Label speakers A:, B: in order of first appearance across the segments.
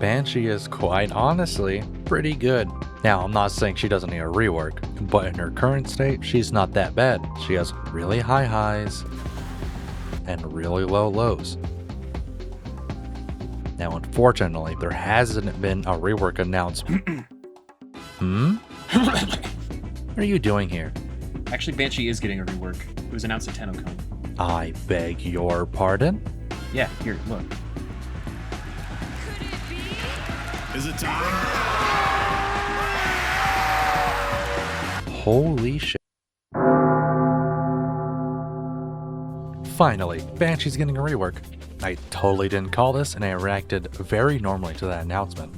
A: Banshee is quite honestly pretty good. Now, I'm not saying she doesn't need a rework, but in her current state, she's not that bad. She has really high highs and really low lows. Now, unfortunately, there hasn't been a rework announcement. What are you doing here?
B: Actually, Banshee is getting a rework. It was announced at TennoCon.
A: I beg your pardon?
B: Yeah, here, look.
C: Is it time?
A: Holy shit. Finally, Banshee's getting a rework. I totally didn't call this, and I reacted very normally to that announcement.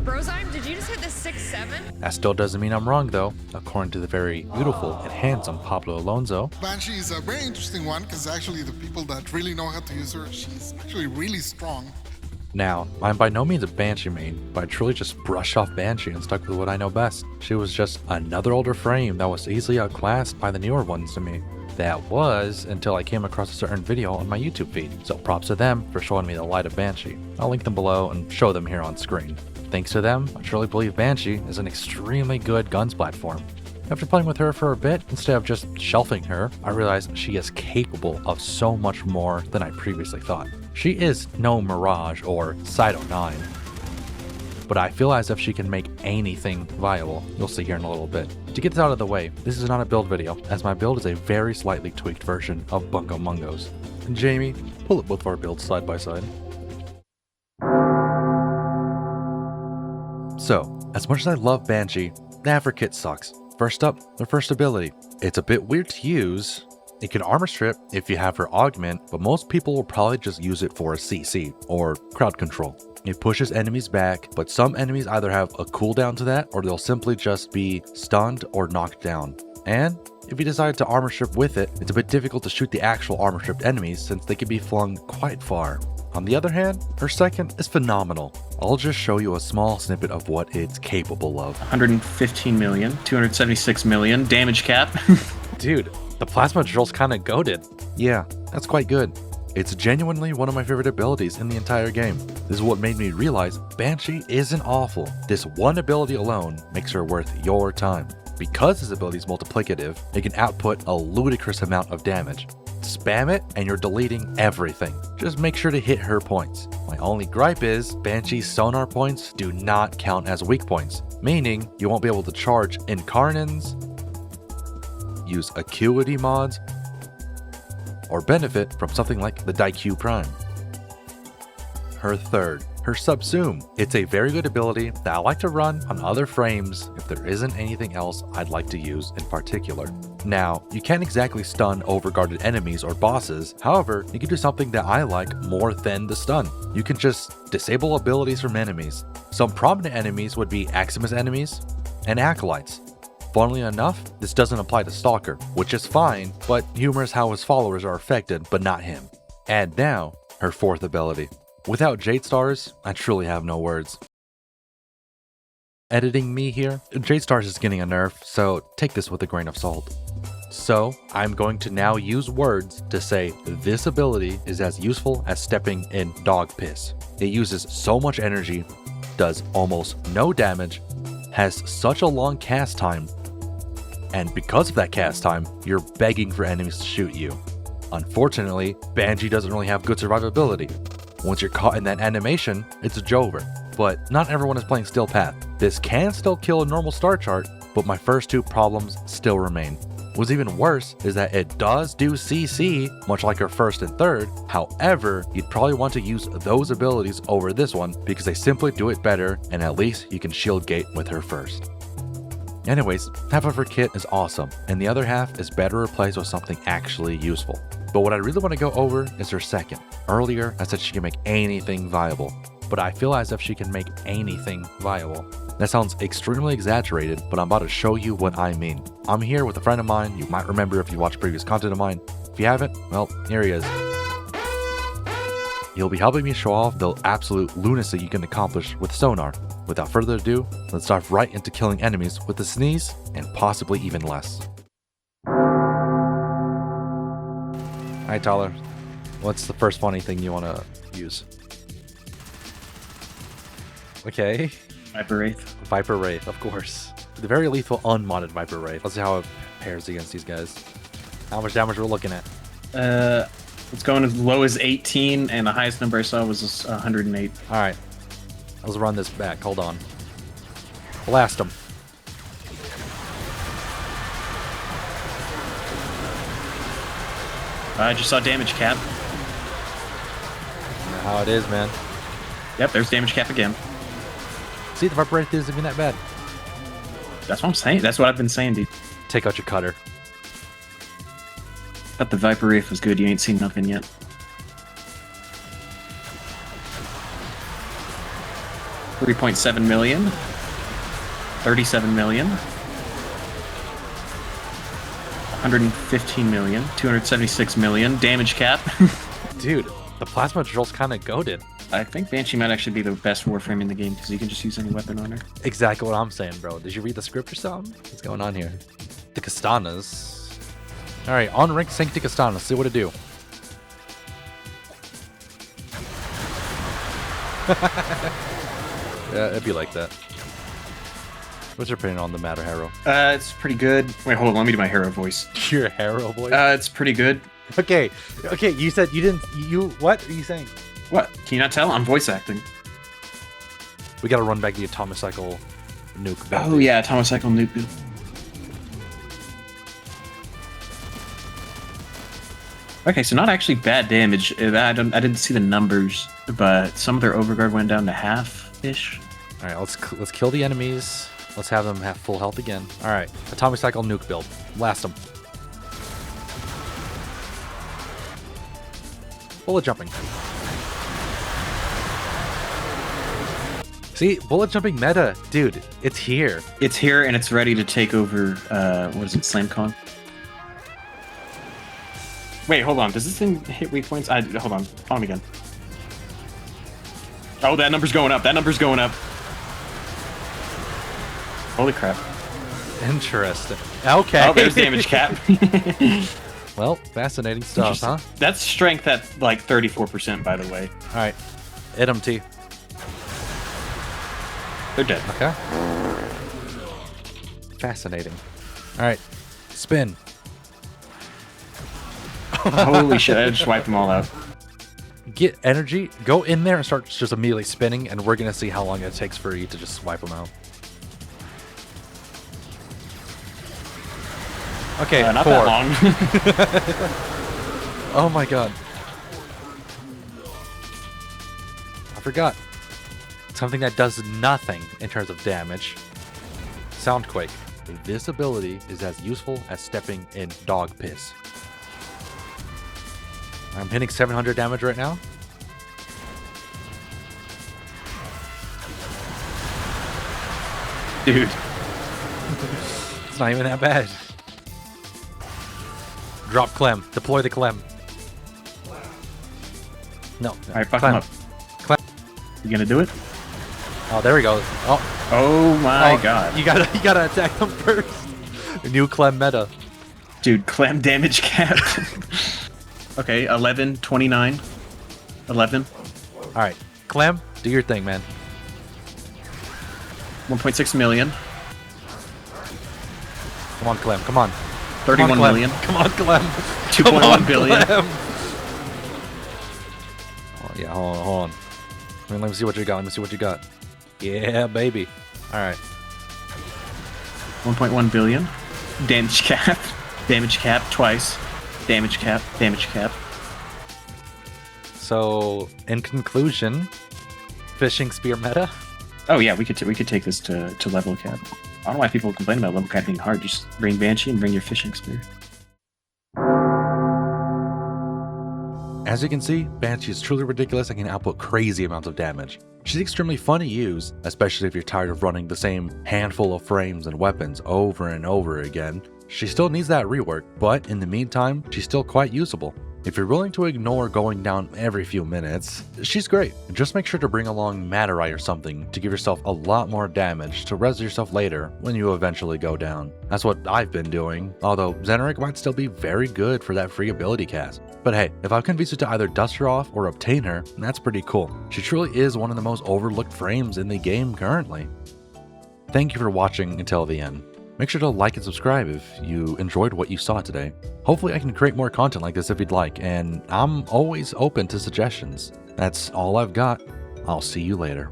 D: Brozyme, did you just hit the 6-7?
A: That still doesn't mean I'm wrong though, according to the very beautiful and handsome Pablo Alonso.
C: Banshee is a very interesting one because actually the people that really know how to use her, she's actually really strong.
A: Now, I'm by no means a Banshee main, but I truly just brushed off Banshee and stuck with what I know best. She was just another older frame that was easily outclassed by the newer ones to me. That was until I came across a certain video on my YouTube feed, so props to them for showing me the light of Banshee. I'll link them below and show them here on screen. Thanks to them, I truly believe Banshee is an extremely good guns platform. After playing with her for a bit, instead of just shelving her, I realized she is capable of so much more than I previously thought. She is no Mirage or Cyto 9, but I feel as if she can make anything viable. You'll see here in a little bit. To get this out of the way, this is not a build video, as my build is a very slightly tweaked version of Bungo Mungo's. And Jamie, pull up both of our builds side by side. So, as much as I love Banshee, the Afrikit sucks. First up, their first ability. It's a bit weird to use. It can armor strip if you have her augment, but most people will probably just use it for a CC, or crowd control. It pushes enemies back, but some enemies either have a cooldown to that, or they'll simply just be stunned or knocked down. And if you decide to armor strip with it, it's a bit difficult to shoot the actual armor stripped enemies since they can be flung quite far. On the other hand, her second is phenomenal. I'll just show you a small snippet of what it's capable of.
B: 115 million, 276 million, damage cap.
A: Dude, the plasma drill's kinda goated. Yeah, that's quite good. It's genuinely one of my favorite abilities in the entire game. This is what made me realize Banshee isn't awful. This one ability alone makes her worth your time. Because this ability is multiplicative, it can output a ludicrous amount of damage. Spam it and you're deleting everything. Just make sure to hit her points. My only gripe is Banshee's sonar points do not count as weak points, meaning you won't be able to charge Incarnans, use Acuity mods, or benefit from something like the Daiku Prime. Her third, her Subsume. It's a very good ability that I like to run on other frames if there isn't anything else I'd like to use in particular. Now, you can't exactly stun overguarded enemies or bosses, however, you can do something that I like more than the stun. You can just disable abilities from enemies. Some prominent enemies would be Aximus enemies and Acolytes. Funnily enough, this doesn't apply to Stalker, which is fine, but humorous how his followers are affected, but not him. And now, her fourth ability. Without Jade Stars, I truly have no words. Editing me here, Jade Stars is getting a nerf, so take this with a grain of salt. So, I'm going to now use words to say this ability is as useful as stepping in dog piss. It uses so much energy, does almost no damage, has such a long cast time, and because of that cast time, you're begging for enemies to shoot you. Unfortunately, Banshee doesn't really have good survivability. Once you're caught in that animation, it's a Jover. But not everyone is playing Steel Path. This can still kill a normal star chart, but my first two problems still remain. What's even worse is that it does do CC, much like her first and third. However, you'd probably want to use those abilities over this one because they simply do it better, and at least you can shield gate with her first. Anyways, half of her kit is awesome, and the other half is better replaced with something actually useful. But what I really want to go over is her second. Earlier, I said she can make anything viable, but I feel as if she can make anything viable. That sounds extremely exaggerated, but I'm about to show you what I mean. I'm here with a friend of mine you might remember if you watched previous content of mine. If you haven't, well, here he is. He'll be helping me show off the absolute lunacy you can accomplish with Sonar. Without further ado, let's dive right into killing enemies with a sneeze and possibly even less. Hi Tyler. What's the first funny thing you want to use? Okay.
B: Viper Wraith.
A: Viper Wraith, of course. The very lethal unmodded Viper Wraith. Let's see how it pairs against these guys. How much damage we're looking at.
B: It's going as low as 18, and the highest number I saw was 108.
A: Alright. Let's run this back. Hold on. Blast him.
B: I just saw damage cap.
A: How it is, man.
B: Yep, there's damage cap again.
A: See, the Viper Wraith isn't even that bad.
B: That's what I'm saying. That's what I've been saying, dude.
A: Take out your cutter.
B: Thought the Viper Wraith was good. You ain't seen nothing yet. $3.7 million. 37 million. 115 million. 276 million. Damage cap.
A: Dude, the plasma drill's kind of goated.
B: I think Banshee might actually be the best Warframe in the game because you can just use any weapon on her.
A: Exactly what I'm saying, bro. Did you read the script or something? What's going on here? The Kastanas. Alright, on rank sync to Kastanas. See what it do. Yeah, it'd be like that. What's your opinion on the Matter Harrow?
B: It's pretty good. Wait, hold on. Let me do my hero voice.
A: Your Harrow voice?
B: It's pretty good.
A: Okay, you said you didn't, what are you saying?
B: What? Can you not tell? I'm voice acting.
A: We gotta run back the Atomicycle nuke.
B: Oh yeah, Atomicycle nuke. Okay, so not actually bad damage. I didn't see the numbers, but some of their overguard went down to half-ish.
A: All right, let's kill the enemies. Let's have them have full health again. All right, Atomicycle nuke build. Blast them. Bullet jumping. See, bullet jumping meta, dude, it's here.
B: It's here and it's ready to take over, what is it, SlamCon? Wait, hold on. Does this thing hit weak points? Hold on again. Oh, that number's going up. That number's going up. Holy crap.
A: Interesting. Okay.
B: Oh, there's damage cap.
A: Well, fascinating stuff, huh?
B: That's strength at like 34%, by the way.
A: All right. Hit them, T.
B: They're dead.
A: Okay. Fascinating. All right. Spin.
B: Holy shit, I just wiped them all out.
A: Get energy, go in there and start just immediately spinning, and we're going to see how long it takes for you to just wipe them out. Okay,
B: not
A: 4.
B: that long.
A: Oh my god. I forgot. Something that does nothing in terms of damage. Soundquake. This ability is as useful as stepping in dog piss. I'm hitting 700 damage right now.
B: Dude.
A: It's not even that bad. Drop Clem. Deploy the Clem. No.
B: Alright, fuck
A: Clem.
B: him up.
A: Clem.
B: You gonna do it?
A: Oh, there we go. Oh,
B: Oh my god.
A: You gotta attack them first. New Clem meta.
B: Dude, Clem damage cap. Okay, 11, 29, 11.
A: Alright. Clem, do your thing, man.
B: 1.6 million.
A: Come on, Clem. Come on.
B: 31
A: Come on, Clem.
B: million.
A: Come on, Clem.
B: 2.1 billion.
A: Clem. Oh, yeah, hold on. Let me see what you got. Yeah, baby. Alright.
B: 1.1 billion. Damage cap. Damage cap twice. Damage cap. Damage cap.
A: So, in conclusion, fishing spear meta.
B: Oh yeah, we could take this to level cap. I don't know why people complain about level cap being hard. Just bring Banshee and bring your fishing spear.
A: As you can see, Banshee is truly ridiculous and can output crazy amounts of damage. She's extremely fun to use, especially if you're tired of running the same handful of frames and weapons over and over again. She still needs that rework, but in the meantime, she's still quite usable. If you're willing to ignore going down every few minutes, she's great. Just make sure to bring along Matarai or something to give yourself a lot more damage to res yourself later when you eventually go down. That's what I've been doing, although Xenoric might still be very good for that free ability cast. But hey, if I've convinced you to either dust her off or obtain her, that's pretty cool. She truly is one of the most overlooked frames in the game currently. Thank you for watching until the end. Make sure to like and subscribe if you enjoyed what you saw today. Hopefully I can create more content like this if you'd like, and I'm always open to suggestions. That's all I've got. I'll see you later.